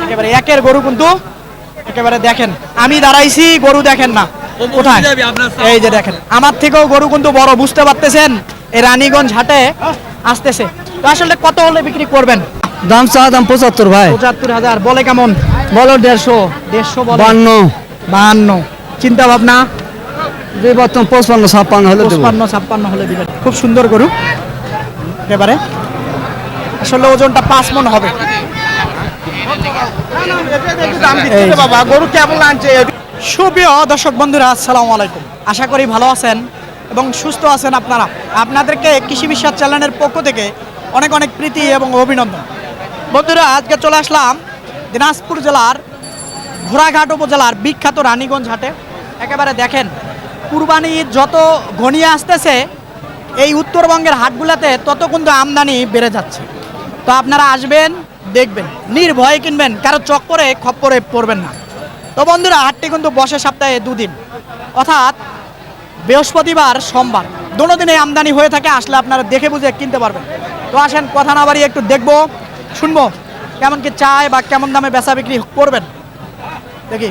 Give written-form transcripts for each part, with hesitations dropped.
একেবারে একের গরু কিন্তু একেবারে দেখেন আমি দাঁড়াইছি গরু দেখেন না কোথায় এই যে দেখেন আমার থেকেও গরু কিন্তু বড় বুঝতে পারতেছেন এই রানীগঞ্জ হাটে আসতেছে তো আসলে কত হলে বিক্রি করবেন দাম চা দাম 75 ভাই ৭৫,০০০ বলে কেমন বলো 150 150 বলে 52 52 চিন্তা ভাবনা যে বর্তমান 55 56 হলে দেব 55 56 হলে দিবেন খুব সুন্দর গরু একেবারে আসলে ওজনটা 5 মণ হবে বাবা গরু কেমন আনছে সুপ্রিয় দর্শক বন্ধুরা আসসালামু আলাইকুম আশা করি ভালো আছেন এবং সুস্থ আছেন আপনারা আপনাদেরকে কৃষি বিশ্বাস চ্যানেলের পক্ষ থেকে অনেক অনেক প্রীতি এবং অভিনন্দন বন্ধুরা আজকে চলে আসলাম দিনাজপুর জেলার ঘোড়াঘাট উপজেলার বিখ্যাত রানীগঞ্জ হাটে একেবারে দেখেন কুরবানি যত ঘনিয়ে আসতেছে এই উত্তরবঙ্গের হাটগুলোতে তত কিন্তু আমদানি বেড়ে যাচ্ছে তো আপনারা আসবেন দেখবেন নির্ভয়ে কিনবেন কারো চক্করে খপ্পরে পড়বেন না তো বন্ধুরা হাটটি কিন্তু বসে সপ্তাহে দুদিন অর্থাৎ বৃহস্পতিবার সোমবার দোনো দিনে আমদানি হয়ে থাকে আসলে আপনারা দেখে বুঝে কিনতে পারবেন তো আসেন কথা না বাড়িয়ে একটু দেখবো শুনবো কেমন কি চায় বা কেমন দামে বেচা বিক্রি করবেন দেখি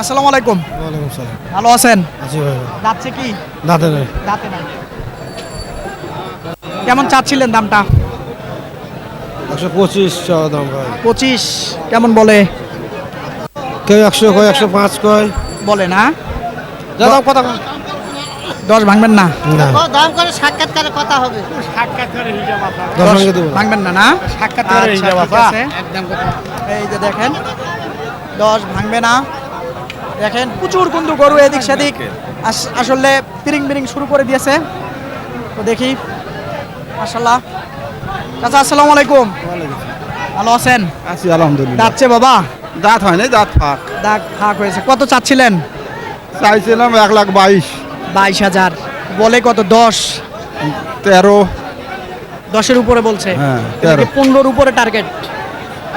আসসালামু আলাইকুম ওয়ালাইকুম সালাম ভালো আছেন জি ভাই যাচ্ছে কি দাদা ভাই দাঁতে নাই কেমন চাচ্ছিলেন দামটা 125 চা দাম ভাই 25 কেমন বলে কেউ 100 কয় 105 কয় বলে না যা দাম কথা 10 ভাঙবেন না না দাম করে সাক্ষাৎকারে কথা হবে। 10 ভাঙে দেব ভাঙবেন না না সাক্ষাৎকারে আচ্ছা, হিসাব ঠিক আছে। একদম কথা। এই যে দেখেন 10 ভাঙবে না দেখেন প্রচুর কিন্তু গরু এদিক সেদিক আসলে পিরিং বিরিং শুরু করে দিয়েছে তো দেখি মাশাআল্লাহ চাচা আসসালামু আলাইকুম ভালো আছেন আছি আলহামদুলিল্লাহ যাচ্ছে বাবা দাঁত হয় না দাঁত ফাঁক দাগ ফাঁক হয়েছে কত চাচ্ছিলেন চাইছিলাম 1,22,000 22,000 বলে কত 10 13 10-এর উপরে বলছে হ্যাঁ, 13 15-র উপরে টার্গেট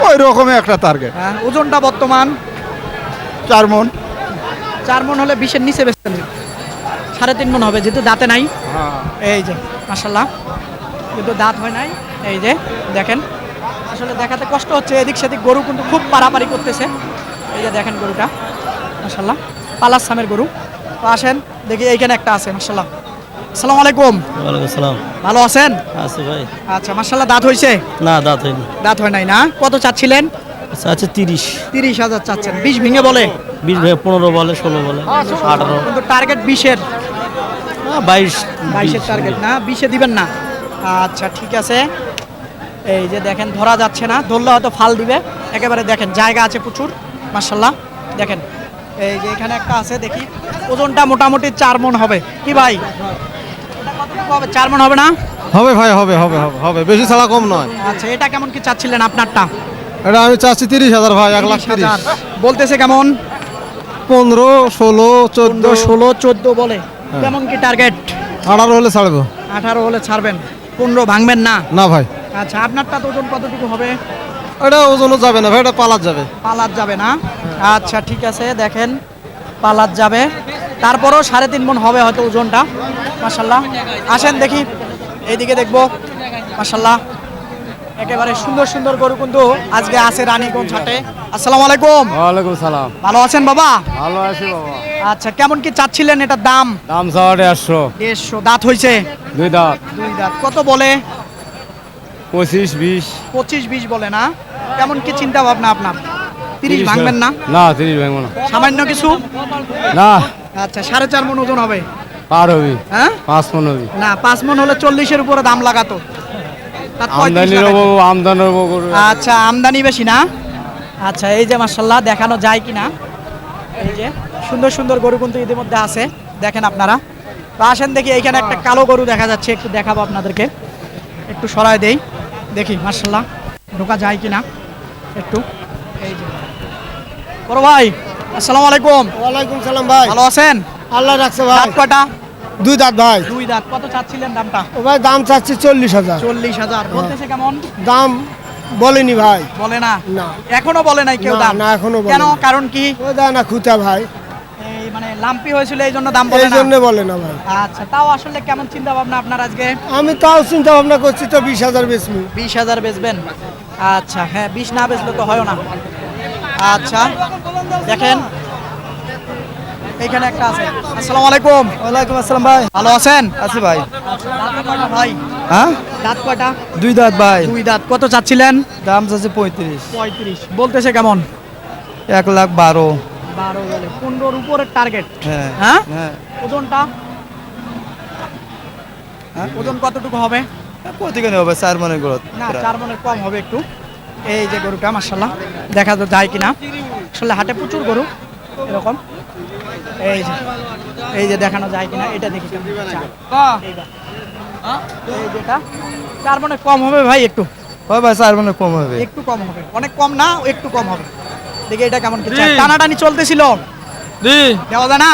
ওই রকমই একটা টার্গেট ওজনটা বর্তমান 4 মণ 4 মণ হলে 20-এর নিচে বেচতেন 3.5 মণ হবে যেহেতু দাঁতে নাই এই যে মাশাআল্লাহ কিন্তু দাঁত হয় নাই এই যে দেখেন আসলে দেখাতে কষ্ট হচ্ছে এদিক সেদিক গরু কিন্তু খুব পারাপারি করতেছে এই যে দেখেন গরুটা মাশাআল্লাহ পালাস সামের গরু তো আসেন দেখি এইখানে একটা আছে মাশাআল্লাহ আসসালামু আলাইকুম ওয়ালাইকুম সালাম ভালো আছেন আছে ভাই আচ্ছা মাশাআল্লাহ দাঁত হইছে না দাঁত হয়নি দাঁত হয় নাই না কত চাচ্ছিলেন আচ্ছা 30 30,000 চাচ্ছেন 20 ভেঙে বলে 20 ভাই 15 বলে 16 বলে 18 কিন্তু টার্গেট 20-এর 22 22-এর টার্গেট না 20-এ দিবেন না আচ্ছা ঠিক আছে এই যে দেখেন ধরা যাচ্ছে না ধরলে হয়তো ফাল দিবে একেবারে দেখেন জায়গা আছে প্রচুর মাশাআল্লাহ দেখেন এই যে এখানে একটা আছে দেখি ওজনটা মোটামুটি 4 মণ হবে কি ভাই এটা কতটুকু হবে 4 মণ হবে না হবে ভাই হবে হবে হবে হবে বেশি ছাড়া কম নয় আচ্ছা এটা কেমন কি চাচ্ছিলেন আপনারটা এটা আমি চাচ্ছি 30,000 ভাই 1,30,000 30,000 বলতেছে কেমন 15 16 14 14 16 14 বলে কেমন কি টার্গেট 18 হলে ছাড়বো 18 হলে ছাড়বেন 15 ভাঙবেন না না ভাই আচ্ছা আপনারটা তো ওজন কতটুকু হবে এটা ওজনও যাবে না ভাই এটা পালাত যাবে পালাত যাবে না আচ্ছা ঠিক আছে দেখেন পালাত যাবে তারপরও 3.5 মণ হবে হয়তো ওজনটা মাশাআল্লাহ আসেন দেখি এইদিকে দেখবো মাশাআল্লাহ একেবারে সুন্দর সুন্দর গরু কিন্তু আজকে আছে রানীগঞ্জ হাটে আসসালামু আলাইকুম ওয়ালাইকুম সালাম ভালো আছেন বাবা ভালো আছি বাবা আচ্ছা কেমন কি চাচ্ছিলেন এটার দাম দাম চাওয়া 150 150 দাঁত হইছে 2 দাঁত 2 দাঁত কত বলে 25 20 25-20 বলে না কেমন কি চিন্তা ভাবনা আপনার 30 ভাঙবেন না না 30 ভাঙবো না সামান্য কিছু না আচ্ছা 4.5 মণ ওজন হবে পার হবি হ্যাঁ 5 মণ হবি না 5 মণ হলে 40-এর উপরে দাম লাগাতো তার 35 আমদানির লাগাতো। আমদানির গরু আচ্ছা আমদানি বেশি না আচ্ছা এই যে মাশাআল্লাহ দেখানো যায় কিনা এই যে সুন্দর সুন্দর গরু কিন্তু ইতিমধ্যে আছে দেখেন আপনারা তো আসেন দেখি এইখানে একটা কালো গরু দেখা যাচ্ছে একটু দেখাবো আপনাদেরকে একটু সরায় দেই দেখি মাশাআল্লাহ ঢোকা যায় কিনা একটু এই যে বড় ভাই আসসালামু আলাইকুম ওয়ালাইকুম সালাম ভাই ভালো আছেন আল্লাহ রাখছে দাঁত কয়টা 2 দাঁত ভাই 2 দাঁত কত চাচ্ছিলেন দামটা ও ভাই দাম চাচ্ছি 40,000 40,000 বলতেছে কেমন দাম বলেনি ভাই বলে না না এখনো বলে নাই কেউ না, দাম না, এখনো বলে কেন না। কারণ কি ও দা না খুঁতা ভাই এই মানে লাম্পি হয়েছিল এই জন্য দাম বলে এই না জন্য বলে না ভাই আচ্ছা তাও আসলে কেমন চিন্তা ভাবনা আপনার আজকে আমি তাও চিন্তা ভাবনা করছি তো 20,000 বেচমু 20,000 বেচবেন আচ্ছা হ্যাঁ 20 না বেচলে তো হয় না। আচ্ছা দেখেন এইখানে একটা আছে। আসসালামু আলাইকুম। ওয়ালাইকুম আসসালাম ভাই। ভালো আছেন? আছি ভাই। দাঁত কয়টা ভাই? হ্যাঁ, দাঁত কয়টা? 2 দাঁত ভাই। 2 দাঁত। কত চাচ্ছিলেন? দাম চাচ্ছে 35। 35 বলতেছে কেমন? 1,12,000। 12 বলে 15 উপরের টার্গেট। হ্যাঁ হ্যাঁ হ্যাঁ। ওজনটা ওজন কতটুকু হবে? প্রতিদিন হবে 4 মনের গ্রোথ। না 4 মনের কম হবে একটু। এই যে গরুটা মাশাআল্লাহ দেখা তো যায় কিনা। আসলে হাটে প্রচুর গরু এরকম। এই যে দেখানো যায় কিনা এটা দেখি কেমন যায়। এইটা। এই যেটা 4 মনের কম হবে ভাই একটু। হয় ভাই 4 মনের কম হবে। একটু কম হবে। অনেক কম না একটু কম হবে। দেখি এটা কেমন কি চায়। টানাটানি চলতেছিল। দেওয়া যায় না?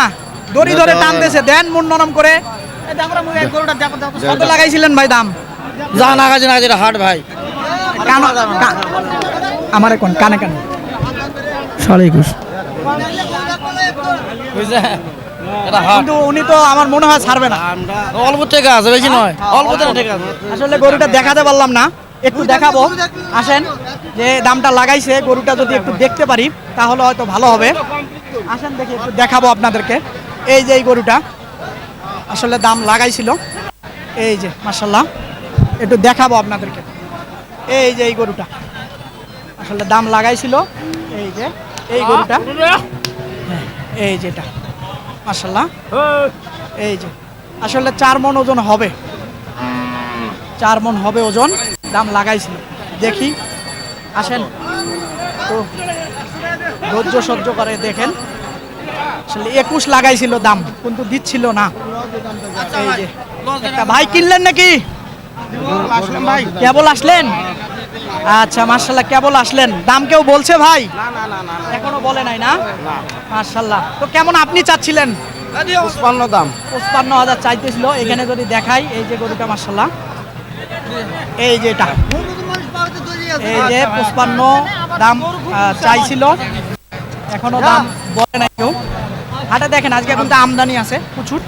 দড়ি ধরে টানতেছে দেন মন নরম করে। এই দেখো না মুই এক গরুটা দেখো কত লাগাইছিলেন ভাই দাম? না কাজে এটা হাট ভাই। কানো আমার কোন কানে কানে 21.5 বুঝছে এটা হাট কিন্তু উনি তো আমার মনে হয় ছাড়বে না। অল্প টাকা আছে বেশি নয় অল্প টাকা আছে। আসলে গরুটা দেখাতে পারলাম না, একটু দেখাবো আসেন। যে দামটা লাগাইছে গরুটা যদি একটু দেখতে পারি তাহলে হয়তো ভালো হবে। আসেন দেখি একটু দেখাবো আপনাদেরকে। এই যে এই গরুটা আসলে দাম লাগাইছিল। এই যে মাশাআল্লাহ একটু দেখাবো আপনাদেরকে। এই যে এই গরুটা আসলে দাম লাগাইছিল। এই যে এই গরুটা এই যেটা মাশাআল্লাহ এই যে আসলে 4 মণ ওজন হবে। 4 মণ হবে ওজন। দাম লাগাইছিল দেখি আসেন তো ধৈর্য সহ্য করে দেখেন। আসলে 21 লাগাইছিল দাম কিন্তু দিচ্ছিল না। এই যে একটা ভাই কিনলেন নাকি? কেবল আসলেন? আচ্ছা মাশাআল্লাহ কেবল আসলেন। দাম কেউ বলছে ভাই? এখনো বলে নাই না? মাশাআল্লাহ। তো কেমন আপনি চাচ্ছিলেন? 55 দাম। 55,000 চাইতেছিল। এখানে যদি দেখাই এই যে গরুটা মাশাআল্লাহ এই যে এটা এই যে 55 দাম চাইছিল। এখনো দাম বলে নাই কেউ। হাটে দেখেন আজকে কিন্তু আমদানি আছে প্রচুর।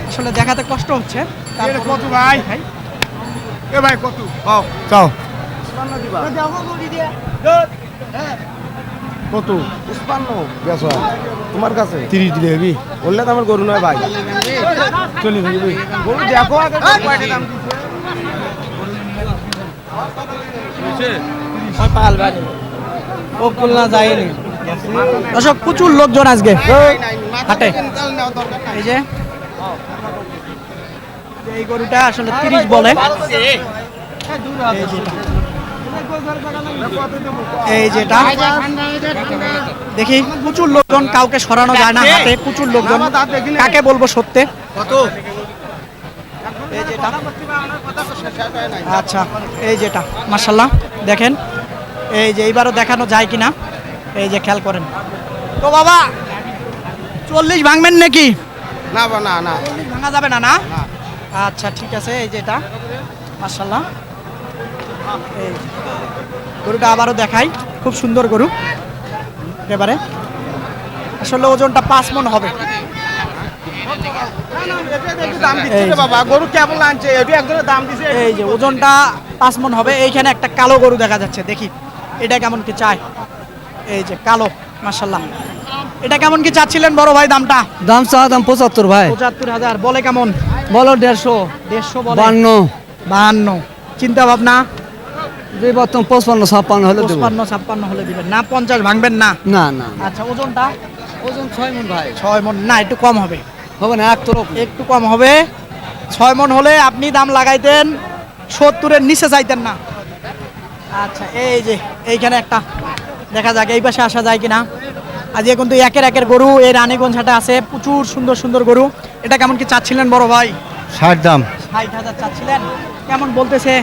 আসলে দেখাতে কষ্ট হচ্ছে। কত ভাই? এ ভাই কত? চাও। কত? 55 বেচো। তোমার কাছে 30 দিলে হেবি। বললে তো আমার গরু নয় ভাই। চলি ভাই। গরু দেখো আগে কয়টা দাম দিছে। ওই পাল ভাই। ও খুলনা যায়নি। দর্শক প্রচুর লোকজন আজকে হাটে। এই যে এই গরুটা আসলে 30 বলে। এই যেটা দেখি প্রচুর লোকজন, কাউকে সরানো যায় না হাতে, প্রচুর লোকজন। কাকে বলবো সত্যি? এই যেটা আচ্ছা এই যেটা মাশাআল্লাহ দেখেন। এই যে এইবারও দেখানো যায় কিনা এই যে খেয়াল করেন। তো বাবা 40 ভাঙবেন নাকি? না না না। 40 ভাঙা যাবে না না? আচ্ছা ঠিক আছে। এই যেটা মাশাআল্লাহ এই গরুটা আবারও দেখাই। খুব সুন্দর গরু একেবারে। আসলে ওজনটা 5 মণ হবে। এই যে ওজনটা 5 মণ হবে। এইখানে একটা কালো গরু দেখা যাচ্ছে দেখি এটা কেমন কি চায়। এই যে কালো মাশাআল্লাহ। এটা কেমন কি চাচ্ছিলেন বড় ভাই দামটা? দাম চা দাম 75 ভাই। 75,000 বলে কেমন? বলো 150। 150 বলে। 52। 52 চিন্তা ভাবনা? যে বর্তমান 55 56 হলে দেব। 55 56 হলে দিবেন না? 50 ভাঙবেন না? না না। আচ্ছা ওজনটা? ওজন 6 মণ ভাই। 6 মণ না একটু কম হবে। হবে না এক তরফ। একটু কম হবে। 6 মণ হলে আপনি দাম লাগাইতেন 70-এর নিচে চাইতেন না। আচ্ছা এই যে এইখানে একটা দেখা যাক এই পাশে আসা যায় কিনা। আজকে কিন্তু একের একের গরু এই রানীগঞ্জ হাটে আছে প্রচুর সুন্দর সুন্দর গরু। এটা কেমন কি চাচ্ছিলেন বড় ভাই? 60 দাম। 60,000 চাচ্ছিলেন। কেমন বলতেছে?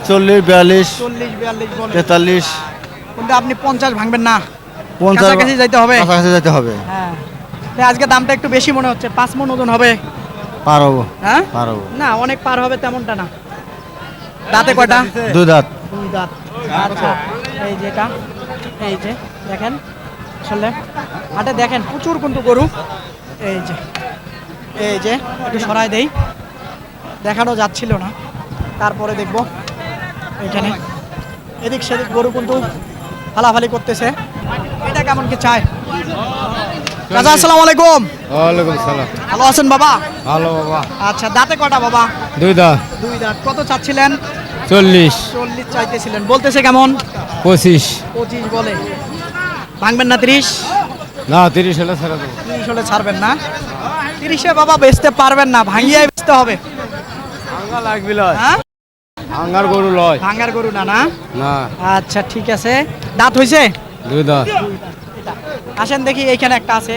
40 42 40 42 বলে। 43 কিন্তু আপনি 50 ভাঙবেন না? 50 কাছাকাছি যাইতে হবে। কাছাকাছি যেতে হবে। হ্যাঁ তো আজকে দামটা একটু বেশি মনে হচ্ছে। 5 মণ ওজন হবে। পারবো। হ্যাঁ পারবো। না অনেক পার হবে তেমনটা না। দাঁতে কয়টা? 2 দাঁত। 2 দাঁত। আচ্ছা এই যেটা এই যে দেখেন আসলে হাটে দেখেন প্রচুর কিন্তু গরু। এই যে একটু সরাই দেই, দেখানো যাচ্ছিল না, তারপরে দেখব এখানে এদিক সেদিক গরু কিন্তু ফালাফালি করতেছে। এটা কেমন কি চায়? চাচা আসসালামু আলাইকুম। ওয়ালাইকুম সালাম। ভালো আছেন বাবা? ভালো বাবা। আচ্ছা, দাঁতে কটা বাবা? দুই দাঁত। দুই দাঁত। কত চাচ্ছিলেন? 40 40 চাইতেছিলেন, বলতেছে কেমন? 25। 25 বলে। ভাঙবেন না 30? না 30 হলে ছেড়ে দেবো। 30 হলে ছাড়বেন না? 30-এ বাবা বেচতে পারবেন না, ভাঙিয়ে বেচতে হবে। আঙ্গা লাগবি হ্যাঁ, আঙ্গার গরু লয়। ভাঙার গরু না না? না আচ্ছা ঠিক আছে। দাঁত হইছে? দুই দাঁত। আসেন দেখি, এইখানে একটা আছে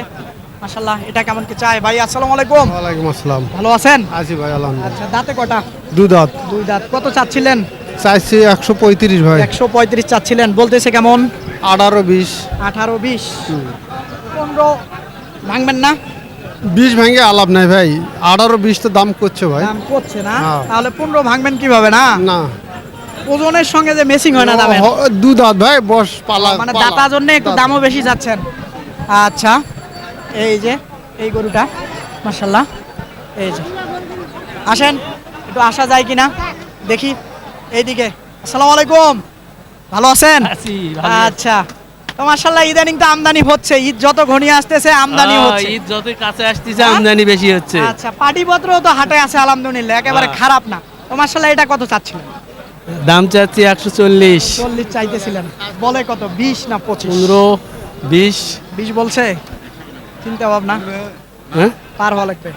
মাশাআল্লাহ। এটা কেমন কি চাই ভাই? আসসালামু আলাইকুম। ওয়ালাইকুম আসসালাম। ভালো আছেন? আছি ভাই আলহামদুলিল্লাহ। আচ্ছা, দাঁতে কটা? দুই দাঁত। দুই দাঁত। কত চাচ্ছিলেন? চাইছি 135 ভাই। 135 চাচ্ছিলেন, বলতেছে কেমন? 18 20। 18 20 15 ভাঙবেন না? 20 ভাঙে আলাপ নাই ভাই, 18 20 তো দাম করছে ভাই। দাম করছে না? হ্যাঁ। তাহলে 15 ভাঙবেন কিভাবে? না না ওজনের সঙ্গে যে মেসিং হয় না দামের, দুই দাঁত ভাই, বস পালা মানে পালা। দাতার জন্য একটু দামও বেশি যাচ্ছেন। আচ্ছা, এই যে এই গরুটা মাশাআল্লাহ, এই যে আসেন একটু আসা যায় কিনা দেখি এইদিকে। আসসালামু আলাইকুম, ভালো আছেন? আচ্ছা, তো মাশাআল্লাহ ইদানিং তো আমদানি হচ্ছে, ঈদ যত ঘনিয়ে আসতেছে আমদানি হচ্ছে। ঈদ যতই কাছে আসতেছে আমদানি বেশি হচ্ছে। আচ্ছা, পাটিপত্র তো হাটে আছে আলহামদুলিল্লাহ, একেবারে খারাপ না। তো মাশাআল্লাহ এটা কত চাচ্ছিলেন? দাম চাচ্ছি 140। 40 চাইতেছিলেন, বলে কত? 20 না 25? 15 20। 20 বলছে। চিন্তা ভাবনা হ্যাঁ, পার হওয়া লাগবে।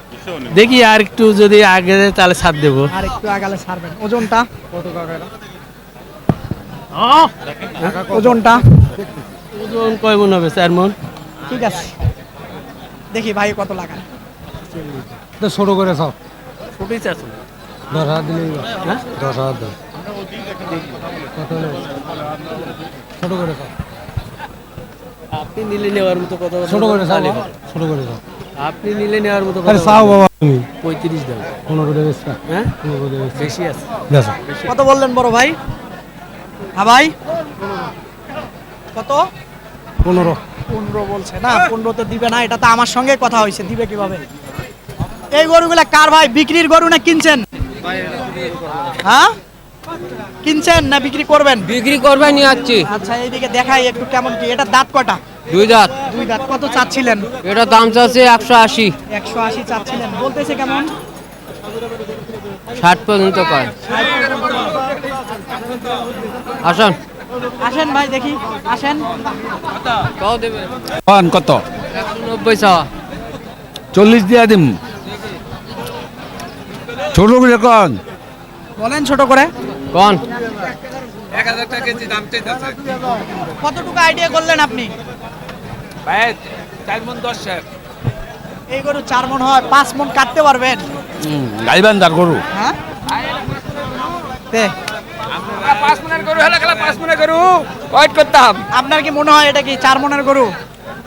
দেখি আর একটু যদি আগে যায় তাহলে ছাড় দেবো। আর একটু আগালে ছাড়বেন। ওজনটা? ওজনটা ওজন কয় মন হবে? 4 মন। ঠিক আছে, দেখি ভাই কত লাগান। ছোট করে সব ছোটই চাচ্ছি। 10,000 দিলেই হ্যাঁ, 10,000 দাম। কত হলো? ছোট করে সব। আপনি নিলে নেওয়ার মতো কথা বলবেন। ছোট করে সব তাহলে বাবা, হবে। ছোট করে সব। আপনি নিলে নেওয়ার মতো আরে কথা চাও বলবেন। বাবা তুমি 35 দাম। 15 করে বেচটা। হ্যাঁ, 15 করে বেচটা। বেশি আছে। বেচো। কত বললেন বড় ভাই? হ্যাঁ ভাই, কত? 15। 15 বলছে না? 15 তো দিবে না, এটা তো আমার সঙ্গে কথা হয়েছে, দিবে কিভাবে? এই গরুগুলা কার ভাই? বিক্রির গরু না কিনছেন? হ্যাঁ, কিনছেন না বিক্রি করবেন? বিক্রি করবে নিয়ে যাচ্ছি। আচ্ছা, এইদিকে দেখাই একটু কেমন কি। এটা দাঁত কটা? দুই দাঁত। দুই দাঁত। কত চাচ্ছিলেন? এটা দাম চাচ্ছে 180। 180 চাচ্ছিলেন, বলতেছে কেমন? 60 পর্যন্ত কয়। আসুন। আসেন ভাই দেখি, আসেন। কও দেবে? পান কত? 190 চাওয়া। 40 দিয়া দিম। ছোট করে কন। বলেন ছোট করে। কোন? কতটুকু আইডিয়া করলেন আপনি? এই গরু 4 মণ হয়, 5 মণ কাটতে পারবেন? গাইবান দার গরু। হ্যাঁ, তে 5 মনের গরু হলে 5 মনের গরু ওয়েট করতাম। আপনার কি মনে হয় এটা কি 4 মণের গরু?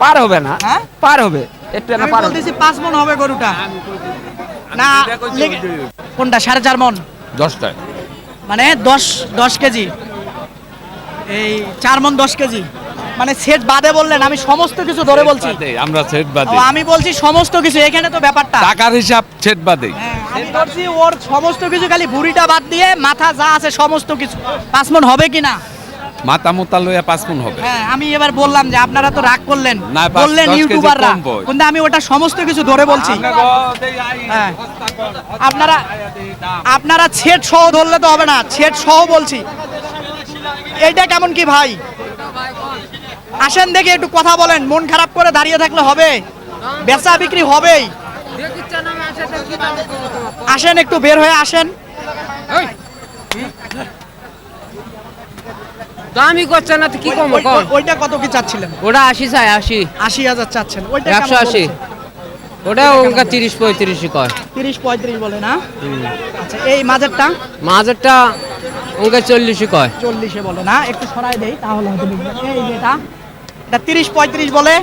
পার হবে না। হ্যাঁ, পার হবে। একটু না আমি পার হবে। বলতেছি 5 মণ হবে গরুটা না? কোনটা 4.5 মণ? 10টায়। মানে 10 কেজি। এই 4 মণ 10 কেজি, মানে সেট বাদে বললেন, আমি সমস্ত কিছু ধরে বলছি। আমরা সেট ও, বাদে। আমি বলছি সমস্ত কিছু, এখানে তো ব্যাপারটা। টাকার হিসাব সেট বাদে। হ্যাঁ, আমি ধরছি ওর সমস্ত কিছু, খালি ভুঁড়িটা বাদ দিয়ে মাথা যা আছে সমস্ত কিছু। 5 মণ হবে কিনা? মাথা মোতা লইয়া 5 মণ হবে। হ্যাঁ, আমি এবার বললাম যে আপনারা তো রাগ করলেন, না, 5 বললেন 10 কেজি ইউটিউবাররা, কম বই। কিন্তু আমি ওটা সমস্ত কিছু ধরে বলছি। হ্যাঁ, আপনারা ছেট সহ ধরলে তো হবে না, ছেট সহ বলছি। এইটা কেমন কি ভাই? আসেন দেখি একটু কথা বলেন, মন খারাপ করে দাঁড়িয়ে থাকলে হবে? বেচা বিক্রি হবেই। আসেন একটু বের হয়ে আসেন। দামই করছে না তো কি কম ওই- কম। ওই- ওইটা কত কি চাচ্ছিলেন? ওটা 80 চাই 80। 80,000 চাচ্ছেন, ওইটা কেমন 180। বলছে? ওটা ওটা 30 35 কয়। 30-35 বলে না? আচ্ছা, এই মাঝেরটা মাঝেরটা ওকে 40 কয়। 40-এ বলে না? একটু সরাই দেই তাহলে হয়তো বুঝবেন। এই যেটা, এটা 30-35 বলে,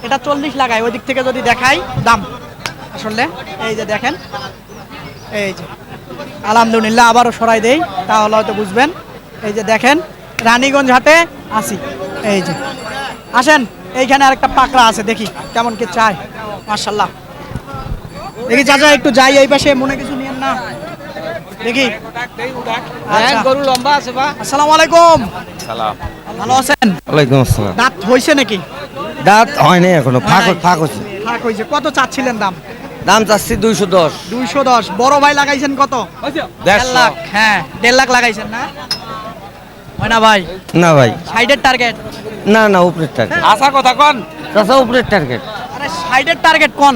এটা 40 লাগায়। ওই দিক থেকে যদি দেখাই দাম আসলে, এই যে দেখেন, এই যে আলহামদুলিল্লাহ, আবারও সরাই দেই তাহলে হয়তো বুঝবেন। এই যে দেখেন, রানীগঞ্জ হাটে আসি। এই যে আসেন, এইখানে আরেকটা পাকড়া আছে, দেখি কেমন কি চায়। মাশাল্লাহ, দেখি চাচা একটু যাই এই পাশে, মনে কিছু নিয়েন না। দেখি হ্যাঁ, আচ্ছা। গরু লম্বা আছে বা আসসালামু আলাইকুম, সালাম। ভালো আছেন? ওয়ালাইকুম আসসালাম। দাঁত হইছে নাকি? দাঁত হয় নাই এখনো, হয় নাই। ফাঁক হচ্ছে। ফাঁক হইছে। কত চাচ্ছিলেন দাম? দাম চাচ্ছি 210। 210। বড় ভাই লাগাইছেন কত? 1.5 লাখ। হ্যাঁ 1.5 লাখ লাগাইছেন না? হয় না ভাই? না ভাই, সাইডের টার্গেট? না উপরের টার্গেট। আশা কথা কন। চাচা উপরের টার্গেট। আরে সাইডের টার্গেট কোন?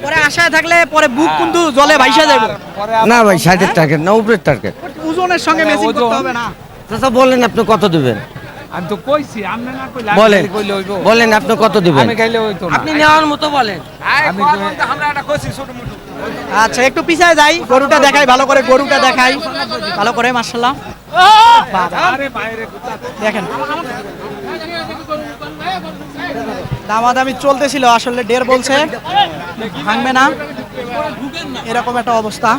পরে আশায় থাকলে পরে বুক কিন্তু জলে ভাইসা যাবে। না ভাই, সাইডের টার্গেট না, উপরের টার্গেট। ওজনের সঙ্গে ম্যাচিং করতে হবে না? চাচা বলেন আপনি কত দিবেন, আমি তো কইছি আপনি না কইলে বলেন কইলে হইব। বলেন আপনি কত দিবেন। আমি খাইলে হইতো না। আপনি নেওয়ার মতো বলেন। আমি আমরা একটা কইছি ছোট মোটো আচ্ছা একটু পিছায় যাই, গরুটা দেখাই ভালো করে, গরুটা দেখাই ভালো করে। মাশাআল্লাহ আরে বাইরে দেখেন, দামাদামি চলতেছিল, আসলে 1.5 বলছে, ভাঙবে না এরকম একটা অবস্থা।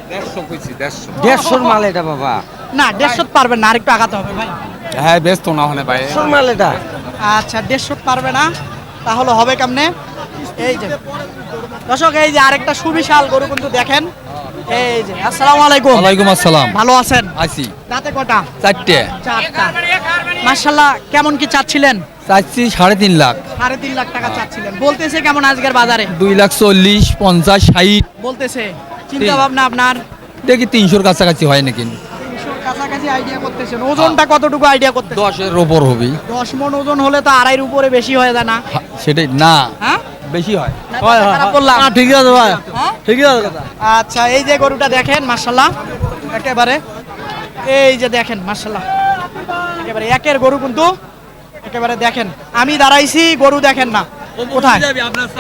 দেড়শো কইছি 150। 150 মাল এটা বাবা, না 150 পারবেন না, আরেকটু আগাতে হবে ভাই। হ্যাঁ ব্যস্ত না হলে ভাই। 150 মাল এটা। আচ্ছা 150 পারবে না, তাহলে হবে কেমনে? এই যে দর্শক, এই যে আরেকটা সুবিশাল গরু কিন্তু দেখেন, এই যে। আসসালামু আলাইকুম। ওয়ালাইকুম আসসালাম। ভালো আছেন? আছি দাঁতে কটা? 4টে। 4টা। মাশাআল্লাহ, কেমন কি চাচ্ছিলেন? চাচ্ছি 3.5 লাখ। 3.5 লাখ টাকা চাচ্ছিলেন, বলতেছে কেমন আজকের বাজারে? 2,40,000, 50, 60 বলতেছে। চিন্তা ভাবনা আপনার? দেখি 300-র কাছাকাছি হয় নাকি। 300 কাছাকাছি আইডিয়া করতেছেন। ওজনটা কতটুকু আইডিয়া করতেছেন? 10-এর ওপর হবে। 10 মণ ওজন হলে তো 2.5-এর উপরে বেশি হয়ে যায় না? সেটাই না, হ্যাঁ বেশি হয়। খারাপ বললাম? ঠিক আছে ভাই, হ্যাঁ? ঠিক আছে কথা। আচ্ছা এই যে গরুটা দেখেন, মাশাআল্লাহ একেবারে, এই যে দেখেন মাশাআল্লাহ একেবারে একের গরু কিন্তু, একেবারে দেখেন। আমি দাঁড়াইছি, গরু দেখেন না কোথায়,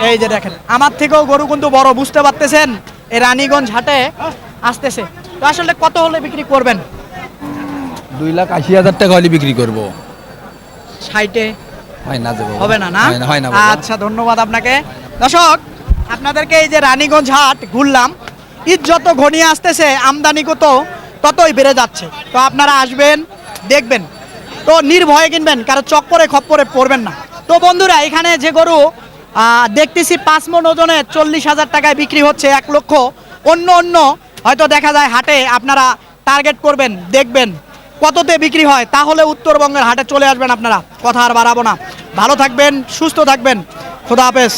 এই যে দেখেন। আমার থেকেও গরু কিন্তু বড়, বুঝতে পারতেছেন? এই রানীগঞ্জ হাটে আসতেছে। তো আসলে কত হলে বিক্রি করবেন? 2,80,000 টাকা হলে বিক্রি করব। 60-এ হয় না যাবো, হবে না না? হয় না বাবা। আচ্ছা ধন্যবাদ আপনাকে। দর্শক, আপনাদেরকে এই যে রানীগঞ্জ হাট ঘুরলাম, ঈদ যত ঘনিয়ে আসতেছে আমদানি কত ততই বেড়ে যাচ্ছে। তো আপনারা আসবেন, দেখবেন, তো নির্ভয়ে কিনবেন, কারো চক্করে খপ্পরে পড়বেন না। তো বন্ধুরা, এখানে যে গরু দেখতেছি 5 মণ ওজনে 40,000 টাকায় বিক্রি হচ্ছে, 1 লক্ষ। অন্য হয়তো দেখা যায় হাটে আপনারা টার্গেট করবেন, দেখবেন কততে বিক্রি হয়, তাহলে উত্তরবঙ্গের হাটে চলে আসবেন আপনারা। কথা আর বাড়াবো না, ভালো থাকবেন, সুস্থ থাকবেন, খোদা হাফেজ।